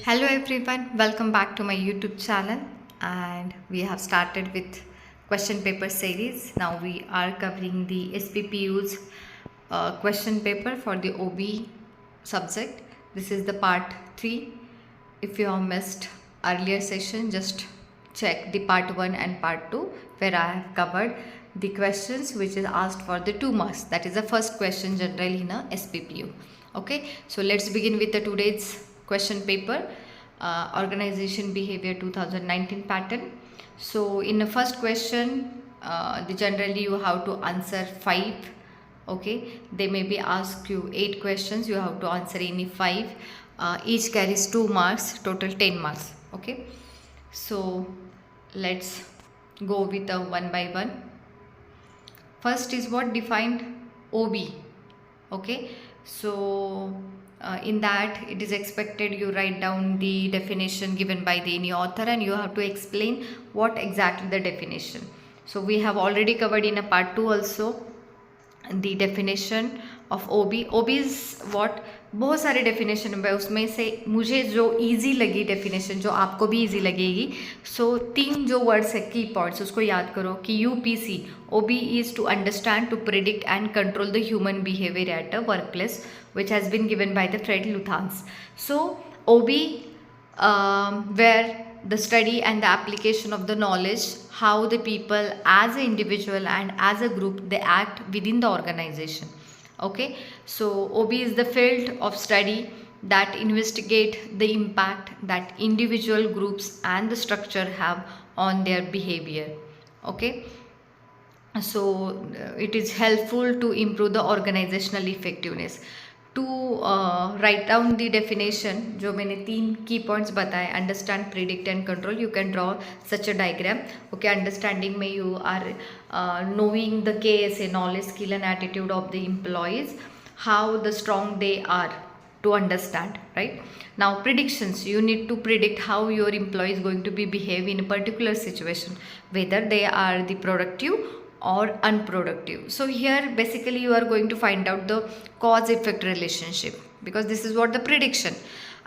Hello everyone, welcome back to my YouTube channel, and we have started with question paper series. Now we are covering the SPPU's question paper for the OB subject. This is the part 3. If you have missed earlier session, just check the part 1 and part 2 where I have covered the questions which is asked for the 2 marks. That is the first question generally in a SPPU. Okay, so let's begin with the today's question paper, organization behavior 2019 pattern. So in the first question, generally you have to answer 5. Okay, they may be asked you 8 questions, you have to answer any 5. Each carries 2 marks, total 10 marks. Okay, so let's go with a one by one. First is what defined OB. Okay, so in that it is expected you write down the definition given by the any author and you have to explain what exactly the definition. So we have already covered in a part 2 also the definition of OB. OB is what, बहुत सारे definition है, उसमें से मुझे जो easy लगी definition, जो आपको भी इजी लगेगी, सो 3 जो वर्ड्स है की पॉइंट्स उसको याद करो कि UPC OB is to understand, to predict and control the human behaviour at a workplace, which has been given by the Fred Luthans. So OB, where the study and the application of the knowledge, how the people as an individual and as a group they act within the organization. Okay, so OB is the field of study that investigate the impact that individual groups and the structure have on their behavior. Okay, so it is helpful to improve the organizational effectiveness. To write down the definition, जो मैंने 3 key points बताए, understand, predict and control, you can draw such a diagram. Okay, understanding में you are knowing the KSA, knowledge, skill and attitude of the employees, how the strong they are to understand, right? Now predictions, you need to predict how your employee is going to be behave in a particular situation, whether they are the productive or unproductive. So here basically you are going to find out the cause effect relationship, because this is what the prediction,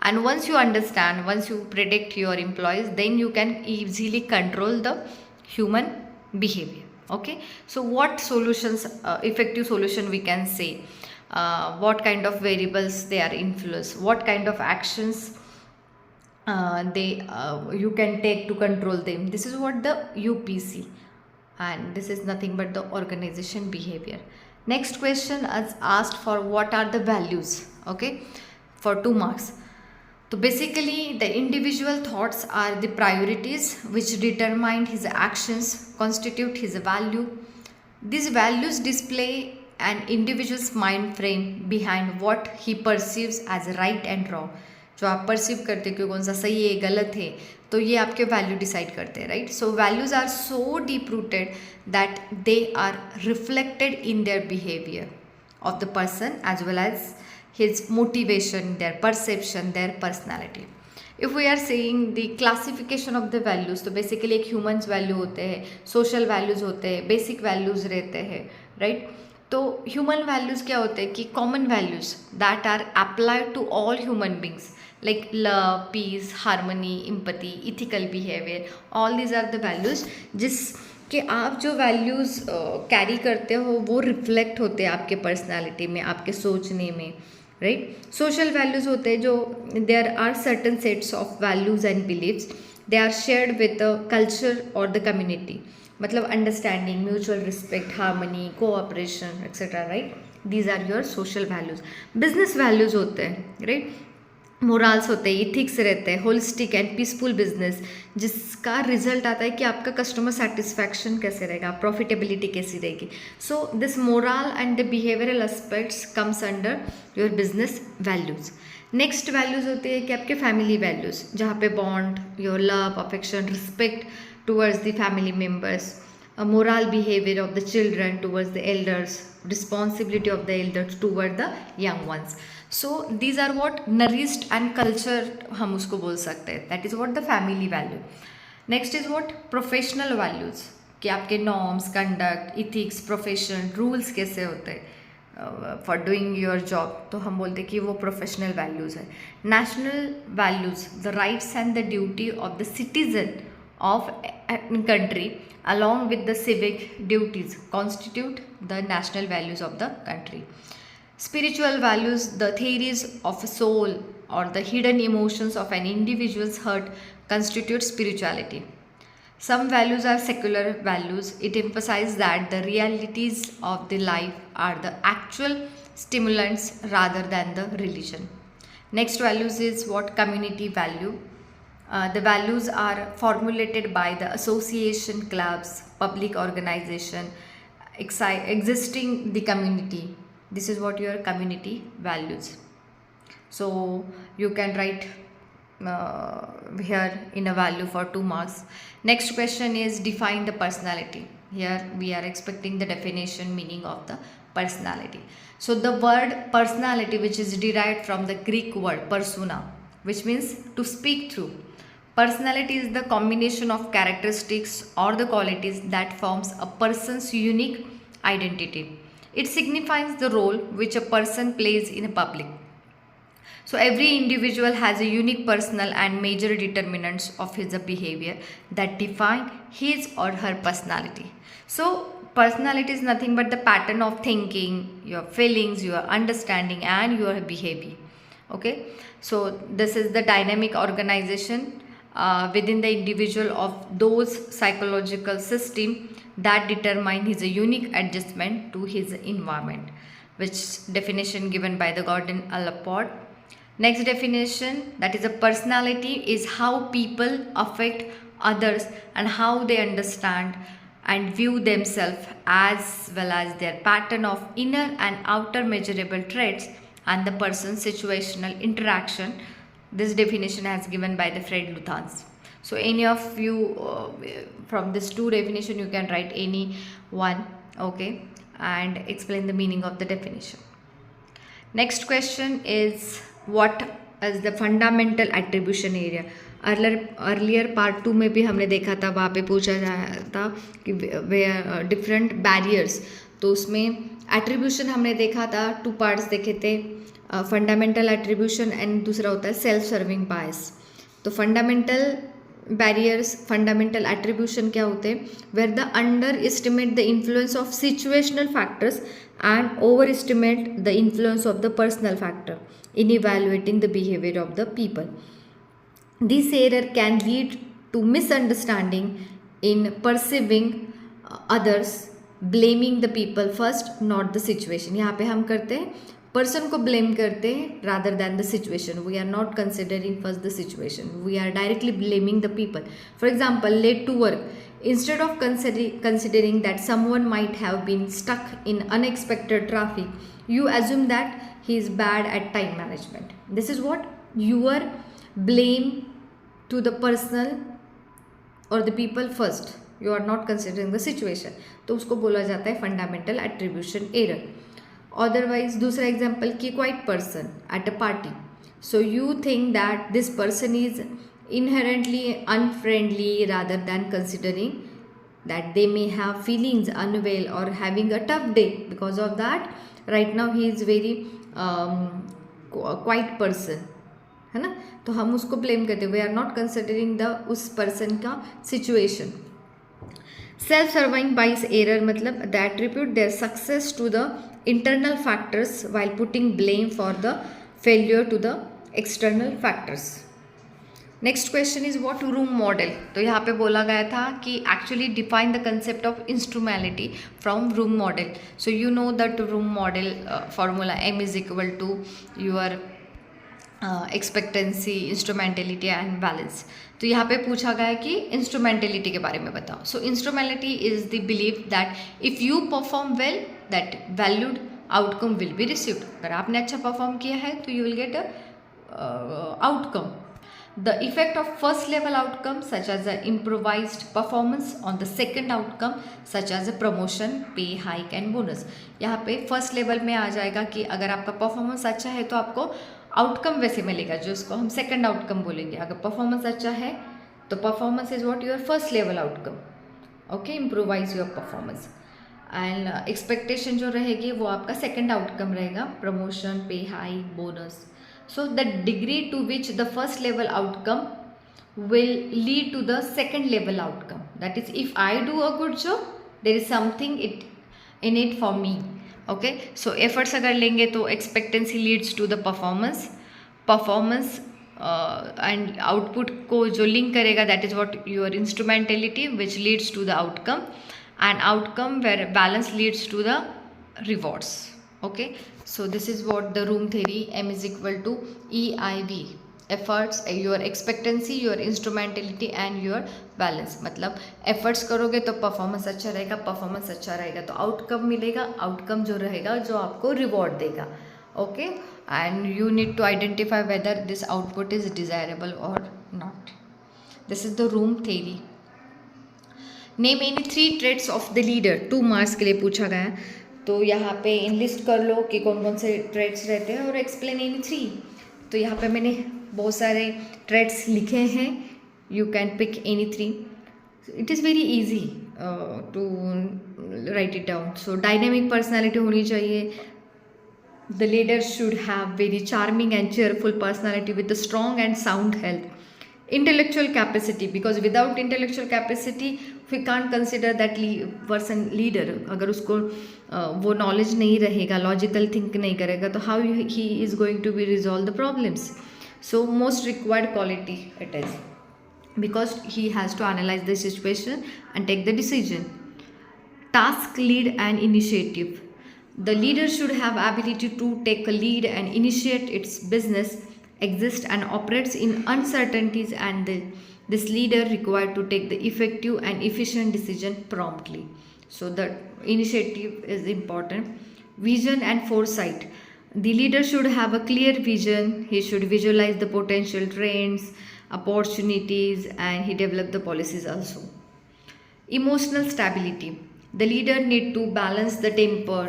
and once you understand, once you predict your employees, then you can easily control the human behavior. Okay, so what solutions, effective solution we can say, what kind of variables they are influence, what kind of actions you can take to control them. This is what the UPC, and this is nothing but the organization behavior. Next question is asked for what are the values. Okay, for 2 marks. So basically the individual thoughts are the priorities which determine his actions, constitute his value. These values display an individual's mind frame behind what he perceives as right and wrong. जो आप perceive करते हो कि कौन सा सही है गलत है, तो ये आपके वैल्यू डिसाइड करते हैं, right? So values are so deep rooted that they are reflected in their behaviour of the person as well as his motivation, their perception, their personality. If we are saying the classification of the values, तो basically एक humans value होते हैं, social values होते हैं, basic values रहते हैं, right? तो human values क्या होते हैं कि common values that are applied to all human beings, like love, peace, harmony, empathy, ethical behavior, all these are the values जिसके आप जो values कैरी करते हो वो रिफ्लेक्ट होते हैं आपके पर्सनालिटी में, आपके सोचने में, राइट? सोशल वैल्यूज़ होते हैं जो there are certain sets of values and beliefs, they are shared with the culture और द कम्युनिटी, मतलब understanding, mutual respect, harmony, cooperation etcetera, right? These are your social values. Business values होते हैं, right? Morals होते हैं, ethics रहते हैं, holistic and peaceful business, जिसका result आता है कि आपका कस्टमर सेटिस्फैक्शन कैसे रहेगा, प्रॉफिटेबिलिटी कैसी रहेगी. So this moral and the behavioural aspects comes under your business values. Next values होते हैं कि आपके फैमिली वैल्यूज़, जहाँ पे bond, your love, affection, respect towards the family members, moral behavior of the children towards the elders, responsibility of the elders toward the young ones. So these are what nourished and cultured हम उसको बोल सकते हैं, that is what the family value. Next is what professional values, कि आपके norms, conduct, ethics, profession, rules कैसे होते हैं, फॉर डूइंग योर जॉब, तो हम बोलते हैं कि वो प्रोफेशनल वैल्यूज़ है. National values, the rights and the duty of the citizen of country along with the civic duties constitute the national values of the country. Spiritual values, the theories of a soul or the hidden emotions of an individual's heart constitute spirituality. Some values are secular values. It emphasizes that the realities of the life are the actual stimulants rather than the religion. Next values is what? Community value. The values are formulated by the association, clubs, public organization, existing the community. This is what your community values. So you can write here in a value for 2 marks. Next question is define the personality. Here we are expecting the definition meaning of the personality. So the word personality, which is derived from the Greek word persona, which means to speak through. Personality is the combination of characteristics or the qualities that forms a person's unique identity. It signifies the role which a person plays in a public. So every individual has a unique personal and major determinants of his behavior that define his or her personality. So personality is nothing but the pattern of thinking, your feelings, your understanding and your behavior. Okay, so this is the dynamic organization within the individual of those psychological system that determine his unique adjustment to his environment, which definition given by the Gordon Allport. Next definition, that is a personality is how people affect others and how they understand and view themselves, as well as their pattern of inner and outer measurable traits and the person's situational interaction. This definition has given by the Fred Luthans. So any of you from this two definition you can write any one, okay, and explain the meaning of the definition. Next question is what is the fundamental attribution area. Earlier part 2 में भी हमने देखा था, वहाँ पे पूछा जाता था कि वे डिफरेंट बैरियर्स, तो उसमें एट्रीब्यूशन हमने देखा था, 2 पार्ट्स देखे थे, फंडामेंटल एट्रीब्यूशन एंड दूसरा होता है सेल्फ सर्विंग बायस. तो फंडामेंटल बैरियर्स, फंडामेंटल एट्रीब्यूशन क्या होते हैं? Where the underestimate the influence of situational factors and overestimate the influence of the personal factor in evaluating the behavior of the people. This error can lead to misunderstanding in perceiving others, blaming the people first, not the situation. यहाँ पे हम करते हैं person को blame करते हैं rather than the situation. We are not considering first the situation. We are directly blaming the people. For example, late to work. Instead of considering that someone might have been stuck in unexpected traffic, you assume that he is bad at time management. This is what your blame to the personal or the people first. You are not considering the situation. तो उसको बोला जाता है fundamental attribution error. Otherwise, दूसरा example कि quiet person at a party. So you think that this person is inherently unfriendly rather than considering that they may have feelings unwell or having a tough day. Because of that, right now he is very quiet person, है ना, तो हम उसको blame करते हैं. We are not considering the उस person का situation. Self serving bias error मतलब they attribute their success to the internal factors while putting blame for the failure to the external factors. Next question is what Vroom model. तो यहाँ पे बोला गया था कि actually define the concept of instrumentality from Vroom model. So you know that Vroom model formula M is equal to your expectancy, instrumentality and valence. तो यहाँ पे पूछा गया है कि इंस्ट्रूमेंटलिटी के बारे में बताओ. So instrumentality is the believe that if you perform well that valued outcome will be received. अगर आपने अच्छा परफॉर्म किया है तो you will get a outcome. The effect of first level outcome such as the improvised performance on the second outcome such as a promotion, pay hike and bonus. यहाँ पे first level में आ जाएगा कि अगर आपका परफॉर्मेंस अच्छा है तो आपको आउटकम वैसे मिलेगा जो उसको हम सेकंड आउटकम बोलेंगे. अगर परफॉर्मेंस अच्छा है तो performance is what your first level outcome. Okay, improvise your performance. And expectation जो रहेगी वो आपका सेकेंड आउटकम रहेगा, प्रमोशन, पे high, bonus. So the degree to which the first level outcome will lead to the second level outcome. That is, if I do a good job, there is something in it for me. Okay, so efforts अगर लेंगे तो expectancy leads to the performance and output को जो link करेगा, that is what your instrumentality, which leads to the outcome, and outcome where balance leads to the rewards. Okay, so this is what the room theory, M is equal to EIV, efforts, your expectancy, your instrumentality and your balance. मतलब efforts करोगे तो performance अच्छा रहेगा, performance अच्छा रहेगा तो outcome मिलेगा, outcome जो रहेगा जो आपको reward देगा. Okay, and you need to identify whether this output is desirable or not. This is the room theory. Name any 3 traits of the leader, 2 marks के लिए पूछा गया है. तो यहाँ पे इनलिस्ट कर लो कि कौन कौन से ट्रेट्स रहते हैं और एक्सप्लेन एनी 3. तो यहाँ पे मैंने बहुत सारे ट्रेट्स लिखे हैं, you can pick any 3. It is very easy to write it down. So dynamic personality होनी चाहिए. The leader should have very charming and cheerful personality with a strong and sound health. Intellectual capacity, because without intellectual capacity we can't consider that person leader. अगर उसको वो knowledge नहीं रहेगा, logical think नहीं करेगा, तो how he is going to be resolve the problems. So most required quality it is, because he has to analyze the situation and take the decision. Task, lead and initiative. The leader should have ability to take a lead and initiate its business, exist and operates in uncertainties, and this leader required to take the effective and efficient decision promptly. So the initiative is important. Vision and foresight. The leader should have a clear vision. He should visualize the potential trends, opportunities, and he develop the policies also. Emotional stability. The leader need to balance the temper.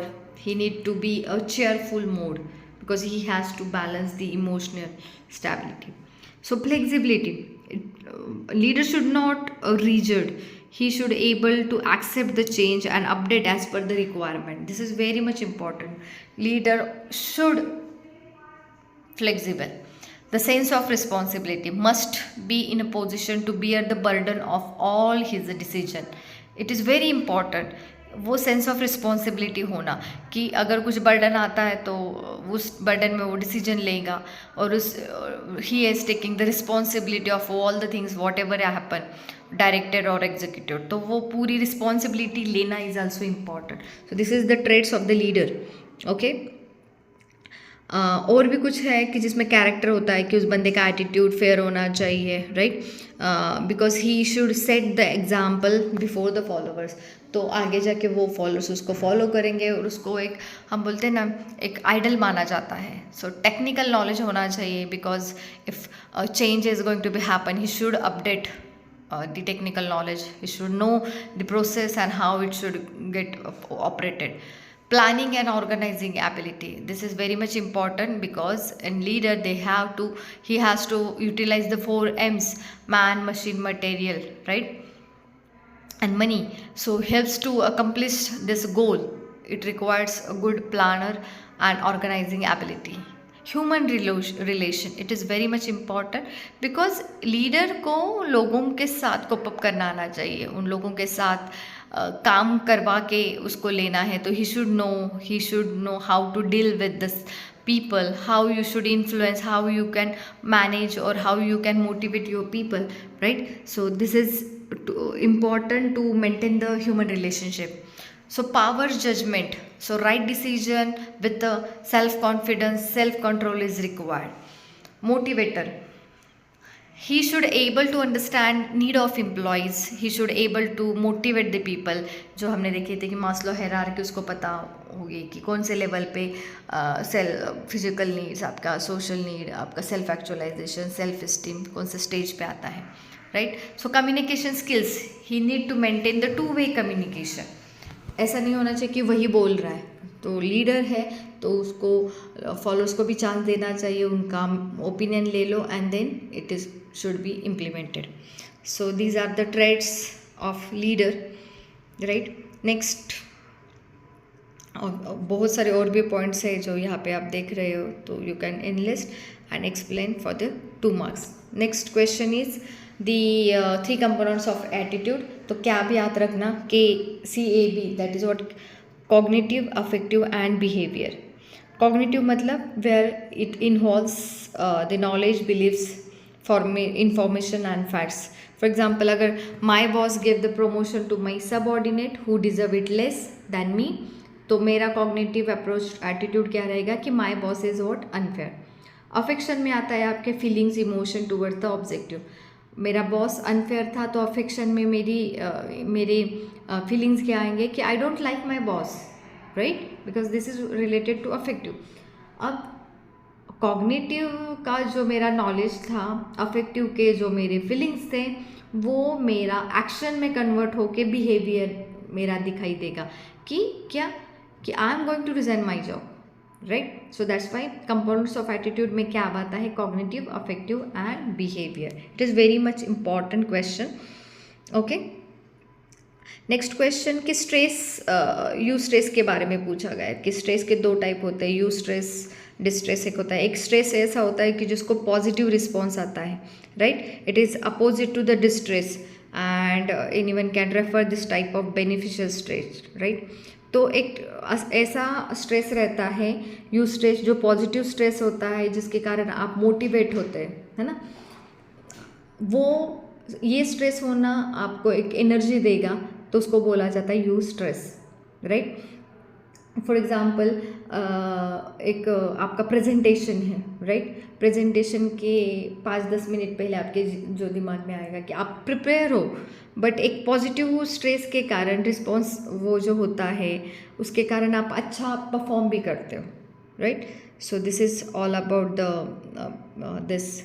He need to be a cheerful mode, because he has to balance the emotional stability. So flexibility. Leader should not rigid. He should able to accept the change and update as per the requirement. This is very much important. Leader should flexible. The sense of responsibility, must be in a position to bear the burden of all his decision. It is very important. वो sense of responsibility होना कि अगर कुछ burden आता है तो उस burden में वो डिसीजन लेगा, और उस he is taking the responsibility of all the things what ever happen, director और एग्जीक्यूटिव, तो वो पूरी रिस्पॉन्सिबिलिटी लेना is also important. So this is the traits of the leader. Okay, और भी कुछ है कि जिसमें कैरेक्टर होता है कि उस बंदे का एटीट्यूड फेयर होना चाहिए, right, because he should set the example before the followers. तो आगे जाके वो फॉलोअर्स उसको फॉलो करेंगे और उसको एक, हम बोलते हैं ना, एक आइडल माना जाता है. सो टेक्निकल नॉलेज होना चाहिए, because if change is going to be happen, he should update the technical knowledge. He should know the process and how it should get operated. Planning and organizing ability. This is very much important, because in leader he has to utilize the 4 M's: man, machine, material, right, and money. So helps to accomplish this goal. It requires a good planner and organizing ability. Human relation, it is very much important, because leader को लोगों के साथ cope up करना आना चाहिए. उन लोगों के साथ काम करवा के उसको लेना है. तो he should know how to deal with this people, how you should influence, how you can manage, or how you can motivate your people, right? So this is important to maintain the human relationship. So power, judgment, so right decision with the self confidence, self control is required. Motivator, he should able to understand need of employees. He should able to motivate the people. जो हमने देखे थे कि Maslow hierarchy, उसको पता होगी कि कौन से लेवल पे फिजिकल नीड्स, आपका सोशल नीड, आपका सेल्फ एक्चुअलाइजेशन, सेल्फ इस्टीम कौन से स्टेज पे आता है, right. So communication skills, he need to maintain the 2-way communication. ऐसा नहीं होना चाहिए कि वही बोल रहा है. तो लीडर है तो उसको फॉलोअर्स को भी चांस देना चाहिए, उनका ओपिनियन ले लो, and then it is should be implemented. So these are the traits of leader, right. Next, और बहुत सारे और भी पॉइंट्स है जो यहाँ पे आप देख रहे हो, तो you can enlist and explain for the 2 marks. Next question is the 3 components of attitude. तो क्या आप याद रखना KCAB, that is what cognitive, affective and behaviour. Cognitive मतलब where it involves the knowledge, beliefs, information and facts. For example, अगर my boss gave the promotion to my subordinate who deserve it less than me, तो मेरा cognitive approach attitude क्या रहेगा कि my boss is what unfair. Affection में आता है आपके feelings, emotion toward the objective. मेरा बॉस अनफेयर था तो अफेक्शन में मेरे फीलिंग्स क्या आएंगे कि I don't like my boss, right, because this is related to affective. अब कॉग्निटिव का जो मेरा नॉलेज था, अफेक्टिव के जो मेरे फीलिंग्स थे, वो मेरा एक्शन में कन्वर्ट होके बिहेवियर मेरा दिखाई देगा कि क्या कि I am going to resign my job, right. So that's why components of attitude में क्या आता है, cognitive, affective and behaviour. It is very much important question. Okay, next question कि स्ट्रेस, यू स्ट्रेस के बारे में पूछा गया है कि स्ट्रेस के 2 टाइप होते हैं, यू स्ट्रेस, डिस्ट्रेस. एक होता है, एक स्ट्रेस ऐसा होता है कि जिसको पॉजिटिव रिस्पॉन्स आता है, right. It is opposite to the distress and anyone can refer this type of beneficial stress, right. तो एक ऐसा स्ट्रेस रहता है यू स्ट्रेस जो पॉजिटिव स्ट्रेस होता है, जिसके कारण आप मोटिवेट होते हैं, है ना. वो ये स्ट्रेस होना आपको एक एनर्जी देगा, तो उसको बोला जाता है you stress, right. For example एक आपका प्रेजेंटेशन है, राइट. प्रेजेंटेशन के 5-10 मिनट पहले आपके जो दिमाग में आएगा कि आप प्रिपेयर हो, बट एक पॉजिटिव स्ट्रेस के कारण रिस्पॉन्स वो जो होता है उसके कारण आप अच्छा परफॉर्म भी करते हो, right. So this is all about the this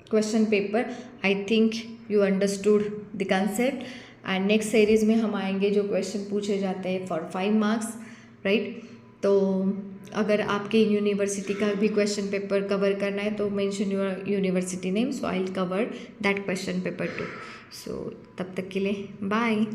question paper. I think you understood the concept. And next series में हम आएंगे जो क्वेश्चन पूछे जाते हैं फॉर 5 मार्क्स, राइट. तो अगर आपके यूनिवर्सिटी का भी क्वेश्चन पेपर कवर करना है तो mention your university name, so I will cover that question paper too. सो तब तक के लिए बाय.